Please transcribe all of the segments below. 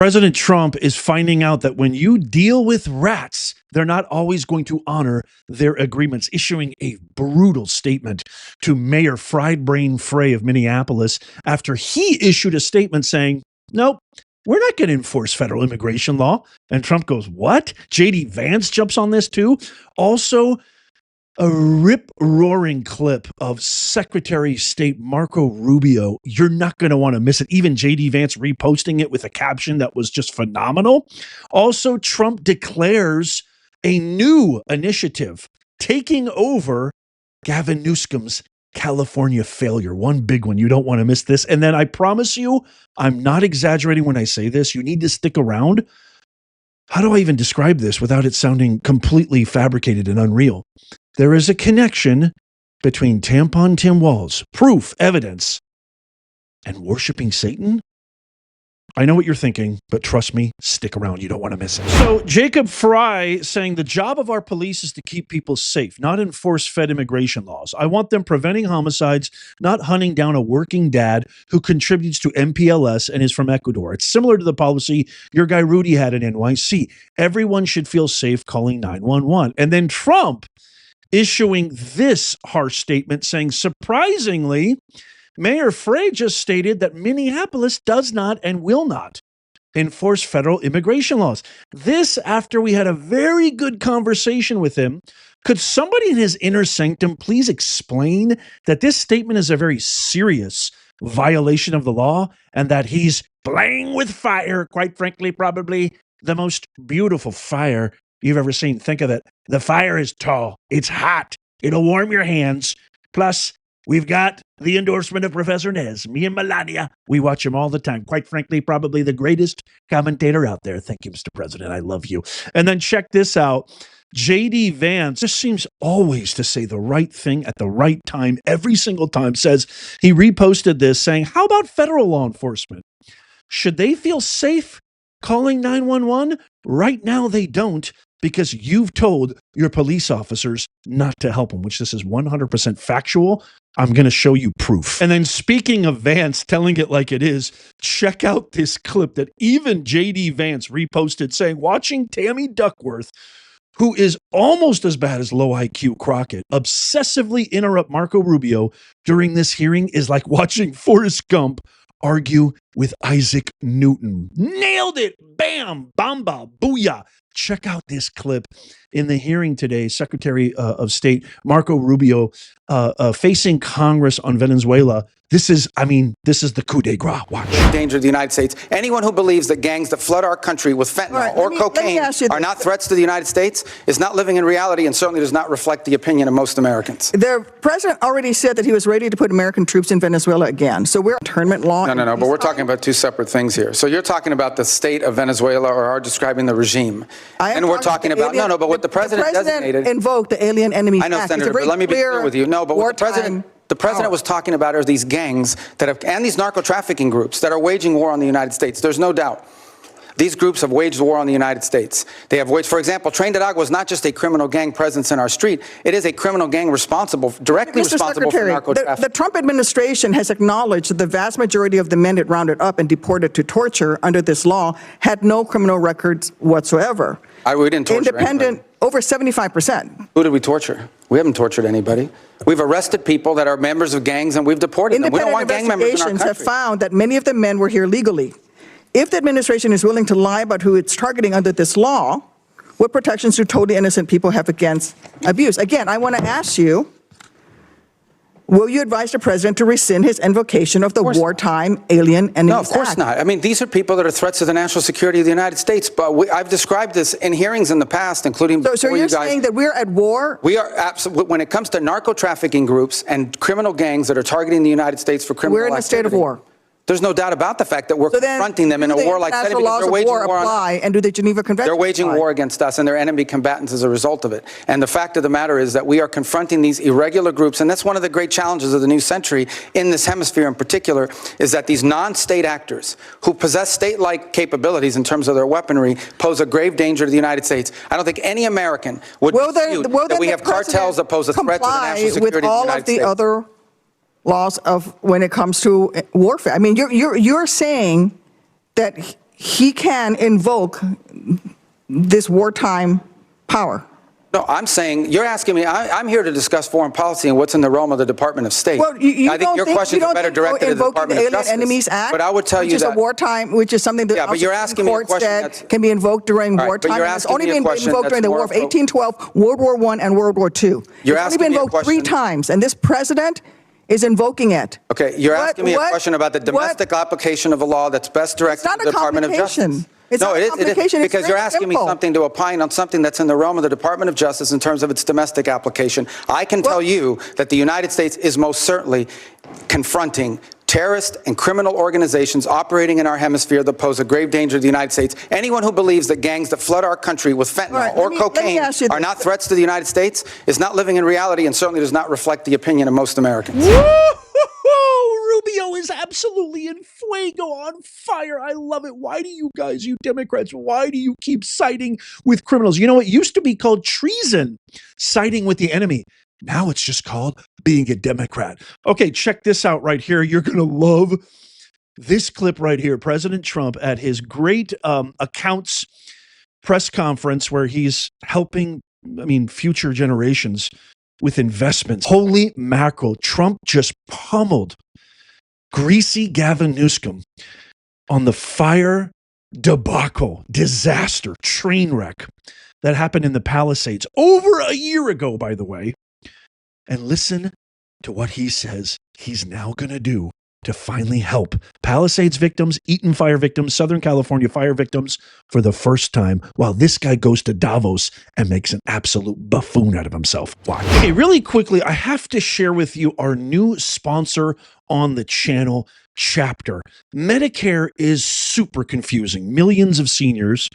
President Trump is finding out that when you deal with rats, they're not always going to honor their agreements, issuing a brutal statement to Mayor Fried Brain Frey of Minneapolis after he issued a statement saying, nope, we're not going to enforce federal immigration law. And Trump goes, what? J.D. Vance jumps on this too. Also, a rip-roaring clip of Secretary of State Marco Rubio. You're not going to want to miss it. Even J.D. Vance reposting it with a caption that was just phenomenal. Also, Trump declares a new initiative taking over Gavin Newsom's California failure. One big one. You don't want to miss this. And then I promise you, I'm not exaggerating when I say this. You need to stick around. How do I even describe this without it sounding completely fabricated and unreal? There is a connection between Tampon Tim Walz, proof, evidence, and worshiping Satan. I know what you're thinking, but trust me, stick around. You don't want to miss it. So Jacob Frey saying the job of our police is to keep people safe, not enforce Fed immigration laws. I want them preventing homicides, not hunting down a working dad who contributes to MPLS and is from Ecuador. It's similar to the policy your guy Rudy had in NYC. Everyone should feel safe calling 911. And then Trump issuing this harsh statement saying, surprisingly, Mayor Frey just stated that Minneapolis does not and will not enforce federal immigration laws. This after we had a very good conversation with him. Could somebody in his inner sanctum please explain that this statement is a very serious violation of the law and that he's playing with fire, quite frankly, probably the most beautiful fire you've ever seen. Think of it. The fire is tall. It's hot. It'll warm your hands. Plus, we've got the endorsement of Professor Nez. Me and Melania, we watch him all the time. Quite frankly, probably the greatest commentator out there. Thank you, Mr. President. I love you. And then check this out. J.D. Vance just seems always to say the right thing at the right time. Every single time says he reposted this saying, how about federal law enforcement? Should they feel safe calling 911? Right now, they don't, because you've told your police officers not to help them, which this is 100% factual. I'm going to show you proof. And then speaking of Vance telling it like it is, check out this clip that even J.D. Vance reposted saying, watching Tammy Duckworth, who is almost as bad as low IQ Crockett, obsessively interrupt Marco Rubio during this hearing is like watching Forrest Gump argue with Isaac Newton. Nailed it. Bam. Bamba. Booyah. Check out this clip in the hearing today. Secretary of State Marco Rubio facing Congress on Venezuela. This is the coup de grace. Watch. Danger to the United States. Anyone who believes that gangs that flood our country with fentanyl or cocaine are not threats to the United States is not living in reality and certainly does not reflect the opinion of most Americans. The president already said that he was ready to put American troops in Venezuela again. So we're internment law. No, but we're talking about two separate things here. So you're talking about the state of Venezuela or are describing the regime. And we're talking about, but what the president designated. Invoked the Alien Enemy Act. I know, Senator, but let me be clear with you. No, but what the president was talking about are these gangs that have, and these narco trafficking groups that are waging war on the United States. There's no doubt. These groups have waged war on the United States. They have waged, for example, Train de Agua is not just a criminal gang presence in our street. It is a criminal gang directly responsible for narco trafficking. The Trump administration has acknowledged that the vast majority of the men it rounded up and deported to torture under this law had no criminal records whatsoever. We didn't torture anybody. Over 75%. Who did we torture? We haven't tortured anybody. We've arrested people that are members of gangs and we've deported them. We don't want gang members in our country. Have found that many of the men were here legally. If the administration is willing to lie about who it's targeting under this law, what protections do totally innocent people have against abuse? Again, I want to ask you, will you advise the president to rescind his invocation of the Wartime Alien Enemies Act? No, of course not. I mean, these are people that are threats to the national security of the United States. But I've described this in hearings in the past, including so you're saying that we're at war? We are absolutely. When it comes to narco trafficking groups and criminal gangs that are targeting the United States for criminal activity, we're in a state of war. There's no doubt about the fact that we're confronting them in a war like that because they're waging war on us. And do the Geneva Convention They're waging war against us and they're enemy combatants as a result of it. And the fact of the matter is that we are confronting these irregular groups, and that's one of the great challenges of the new century in this hemisphere in particular, is that these non-state actors who possess state-like capabilities in terms of their weaponry pose a grave danger to the United States. I don't think any American would dispute that we have cartels that pose a threat to the national security of the United States. With all of the other laws of when it comes to warfare. I mean, you're saying that he can invoke this wartime power. No, I'm saying, you're asking me, I'm here to discuss foreign policy and what's in the realm of the Department of State. Well, I think your questions are better directed to the Department of Justice. Enemies Act, but I would tell you that, which is a wartime, which is something that yeah, but you're asking me a question that can be invoked during wartime. You're It's asking only me a been question invoked during the War of 1812, World War I, and World War II. You're it's only been invoked 3 times, and this president is invoking it. Okay, you're asking me a question about the domestic application of a law that's best directed to the Department of Justice. It's no, not a complication. Because you're asking me something to opine on something that's in the realm of the Department of Justice in terms of its domestic application. I can tell you that the United States is most certainly confronting terrorist and criminal organizations operating in our hemisphere that pose a grave danger to the United States. Anyone who believes that gangs that flood our country with fentanyl or cocaine are not threats to the United States is not living in reality and certainly does not reflect the opinion of most Americans. Rubio is absolutely in fuego, on fire. I love it. Why do you guys, you Democrats, why do you keep siding with criminals? You know, it used to be called treason, siding with the enemy. Now it's just called being a Democrat. Okay, check this out right here. You're going to love this clip right here. President Trump at his great accounts press conference where he's helping, future generations with investments. Holy mackerel. Trump just pummeled greasy Gavin Newsom on the fire debacle, disaster, train wreck that happened in the Palisades over a year ago, by the way. And listen to what he says he's now going to do to finally help Palisades victims, Eaton fire victims, Southern California fire victims for the first time, while this guy goes to Davos and makes an absolute buffoon out of himself. Why? Okay, really quickly, I have to share with you our new sponsor on the channel, Chapter. Medicare is super confusing. Millions of seniors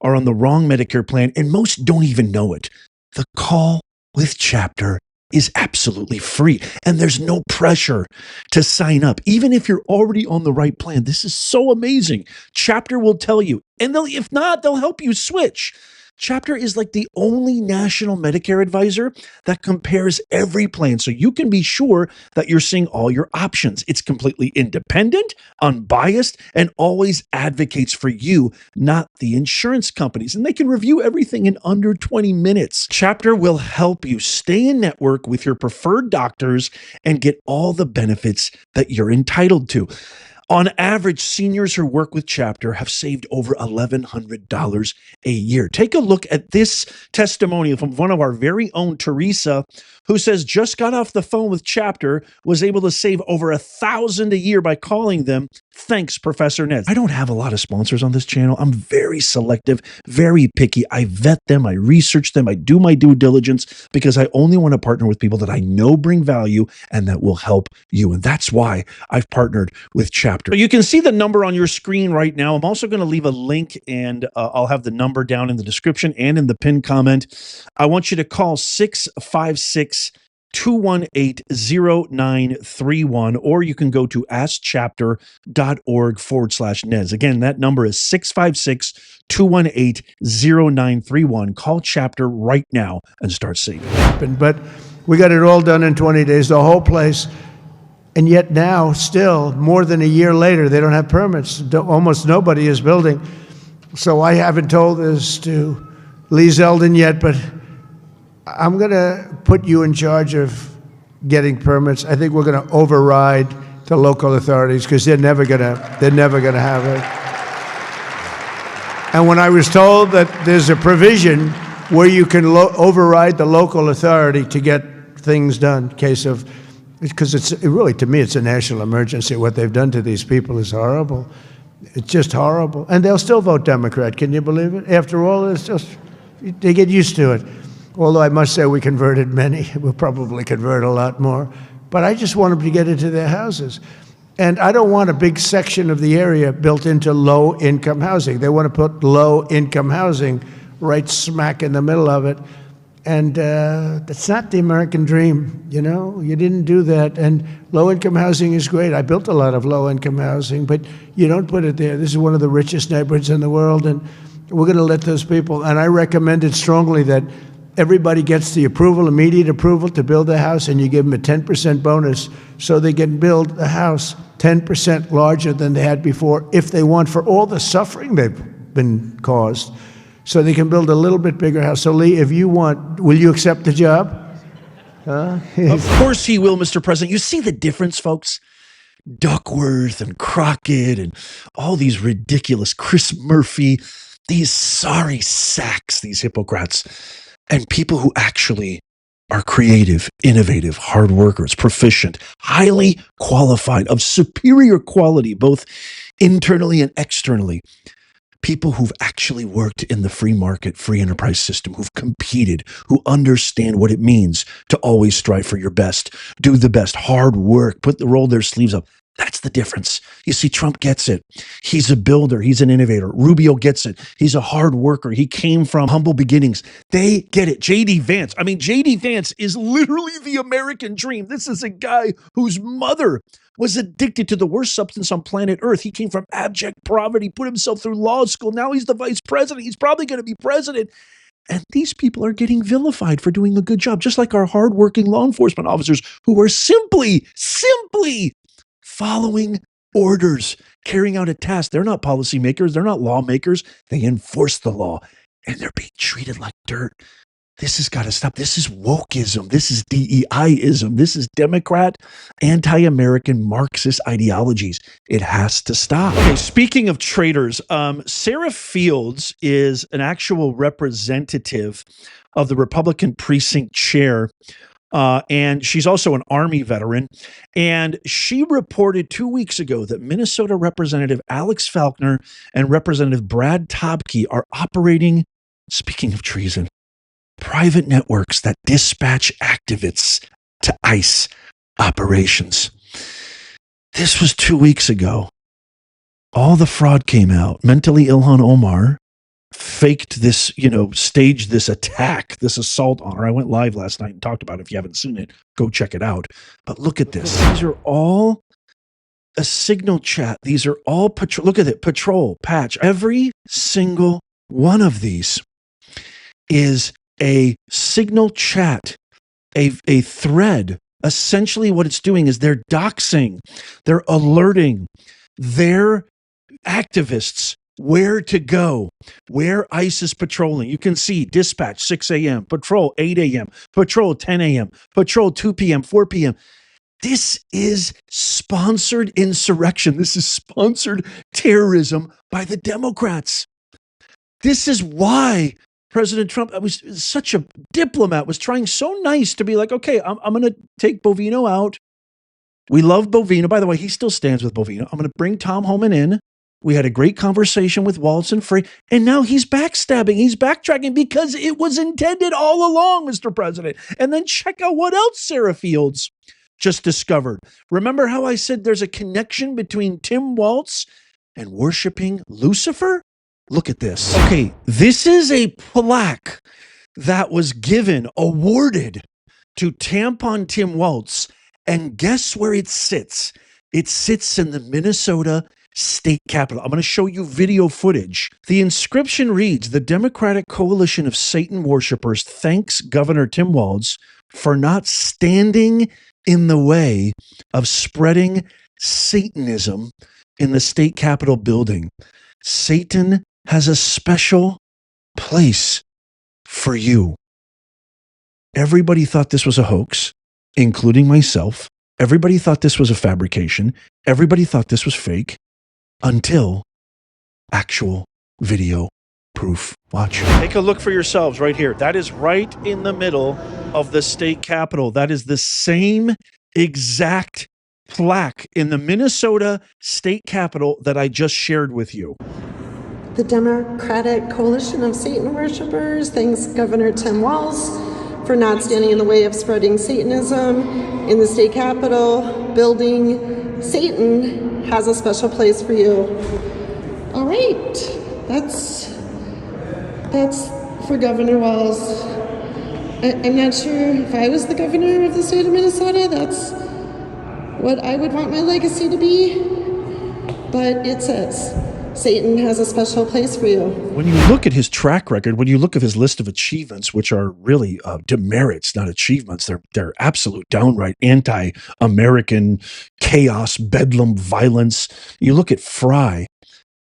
are on the wrong Medicare plan, and most don't even know it. The call with Chapter is absolutely free, and there's no pressure to sign up. Even if you're already on the right plan, this is so amazing. Chapter will tell you, and if not, they'll help you switch. Chapter is like the only national Medicare advisor that compares every plan, so you can be sure that you're seeing all your options. It's completely independent, unbiased, and always advocates for you, not the insurance companies. And they can review everything in under 20 minutes. Chapter will help you stay in network with your preferred doctors and get all the benefits that you're entitled to. On average, seniors who work with Chapter have saved over $1,100 a year. Take a look at this testimonial from one of our very own Teresa, who says just got off the phone with Chapter, was able to save over $1,000 a year by calling them. Thanks, Professor Ned. I don't have a lot of sponsors on this channel. I'm very selective, very picky. I vet them, I research them, I do my due diligence because I only want to partner with people that I know bring value and that will help you. And that's why I've partnered with Chapter. So you can see the number on your screen right now. I'm also going to leave a link, and I'll have the number down in the description and in the pinned comment. I want you to call 656-218-0931, or you can go to askchapter.org/Nez. Again, that number is 656-218-0931. Call Chapter right now and start saving. But we got it all done in 20 days, the whole place. And yet now, still, more than a year later, they don't have permits. Almost nobody is building. So I haven't told this to Lee Zeldin yet, but I'm going to put you in charge of getting permits. I think we're going to override the local authorities because they're never going to have it. And when I was told that there's a provision where you can override the local authority to get things done, case of, because it's really, to me, it's a national emergency. What they've done to these people is horrible. It's just horrible. And they'll still vote Democrat. Can you believe it? After all, it's just, they get used to it. Although I must say we converted many. We'll probably convert a lot more. But I just want them to get into their houses. And I don't want a big section of the area built into low-income housing. They want to put low-income housing right smack in the middle of it. And that's not the American dream, you know? You didn't do that. And low-income housing is great. I built a lot of low-income housing, but you don't put it there. This is one of the richest neighborhoods in the world, and we're going to let those people, and I recommended strongly that everybody gets the approval, immediate approval to build a house, and you give them a 10% bonus so they can build a house 10% larger than they had before if they want, for all the suffering they've been caused, so they can build a little bit bigger house. So Lee, if you want, will you accept the job? Of course he will, Mr. President. You see the difference, folks? Duckworth and Crockett and all these ridiculous Chris Murphy, these sorry sacks, these hypocrites, and people who actually are creative, innovative, hard workers, proficient, highly qualified, of superior quality, both internally and externally. People who've actually worked in the free market, free enterprise system, who've competed, who understand what it means to always strive for your best, do the best, hard work, roll their sleeves up. That's the difference. You see, Trump gets it. He's a builder. He's an innovator. Rubio gets it. He's a hard worker. He came from humble beginnings. They get it. J.D. Vance. I mean, J.D. Vance is literally the American dream. This is a guy whose mother was addicted to the worst substance on planet Earth. He came from abject poverty, put himself through law school. Now he's the vice president. He's probably going to be president. And these people are getting vilified for doing a good job, just like our hardworking law enforcement officers who are simply following orders, carrying out a task. They're not policymakers. They're not lawmakers. They enforce the law, and they're being treated like dirt. This has got to stop. This is wokeism. This is DEI-ism. This is Democrat, anti-American Marxist ideologies. It has to stop. Okay, speaking of traitors, Sarah Fields is an actual representative of the Republican precinct chair, and she's also an Army veteran. And she reported 2 weeks ago that Minnesota Representative Alex Falconer and Representative Brad Tobke are operating, speaking of treason, private networks that dispatch activists to ICE operations. This was 2 weeks ago. All the fraud came out. Mentally Ilhan Omar faked this, staged this attack, this assault on her. I went live last night and talked about it. If you haven't seen it, go check it out. But look at this. These are all a signal chat. These are all patrol. Look at it. Patrol, patch. Every single one of these is a signal chat, a thread. Essentially what it's doing is they're doxing, they're alerting their activists where to go, where ICE is patrolling. You can see dispatch 6 a.m., patrol 8 a.m., patrol 10 a.m., patrol 2 p.m., 4 p.m. This is sponsored insurrection. This is sponsored terrorism by the Democrats. This is why President Trump was such a diplomat, was trying so nice to be like, okay, I'm going to take Bovino out. We love Bovino. By the way, he still stands with Bovino. I'm going to bring Tom Homan in. We had a great conversation with Waltz and Frey, and now he's backstabbing. He's backtracking because it was intended all along, Mr. President. And then check out what else Sarah Fields just discovered. Remember how I said there's a connection between Tim Waltz and worshiping Lucifer? Look at this. Okay, this is a plaque that was awarded to Tampon Tim Waltz. And guess where it sits? It sits in the Minnesota State Capitol. I'm going to show you video footage. The inscription reads, "The Democratic Coalition of Satan Worshippers thanks Governor Tim Walz for not standing in the way of spreading Satanism in the State Capitol building. Satan has a special place for you." Everybody thought this was a hoax, including myself. Everybody thought this was a fabrication. Everybody thought this was fake until actual video proof. Watch. Take a look for yourselves right here. That is right in the middle of the state capitol. That is the same exact plaque in the Minnesota state capitol that I just shared with you. The Democratic Coalition of Satan Worshippers thanks Governor Tim Walz for not standing in the way of spreading Satanism in the state capitol building. Satan has a special place for you. All right, that's for Governor Walz. I'm not sure if I was the governor of the state of Minnesota, that's what I would want my legacy to be, but it says, Satan has a special place for you. When you look at his track record, when you look at his list of achievements, which are really demerits, not achievements, they're absolute downright anti-American chaos, bedlam, violence. You look at Frey,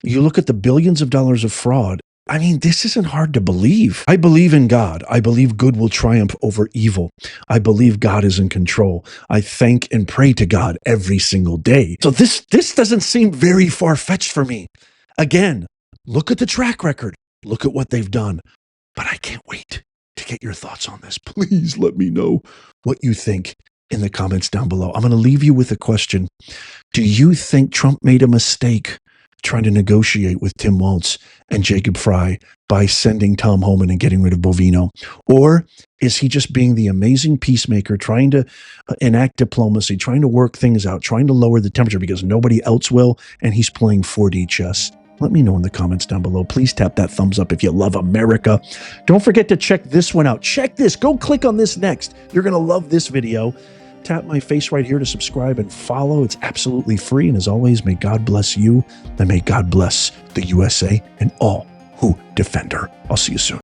you look at the billions of dollars of fraud. I mean, this isn't hard to believe. I believe in God. I believe good will triumph over evil. I believe God is in control. I thank and pray to God every single day. So this doesn't seem very far-fetched for me. Again, look at the track record. Look at what they've done. But I can't wait to get your thoughts on this. Please let me know what you think in the comments down below. I'm going to leave you with a question. Do you think Trump made a mistake trying to negotiate with Tim Walz and Jacob Frey by sending Tom Homan and getting rid of Bovino? Or is he just being the amazing peacemaker, trying to enact diplomacy, trying to work things out, trying to lower the temperature because nobody else will, and he's playing 4D chess? Let me know in the comments down below. Please tap that thumbs up if you love America. Don't forget to check this one out. Check this. Go click on this next. You're going to love this video. Tap my face right here to subscribe and follow. It's absolutely free. And as always, may God bless you and may God bless the USA and all who defend her. I'll see you soon.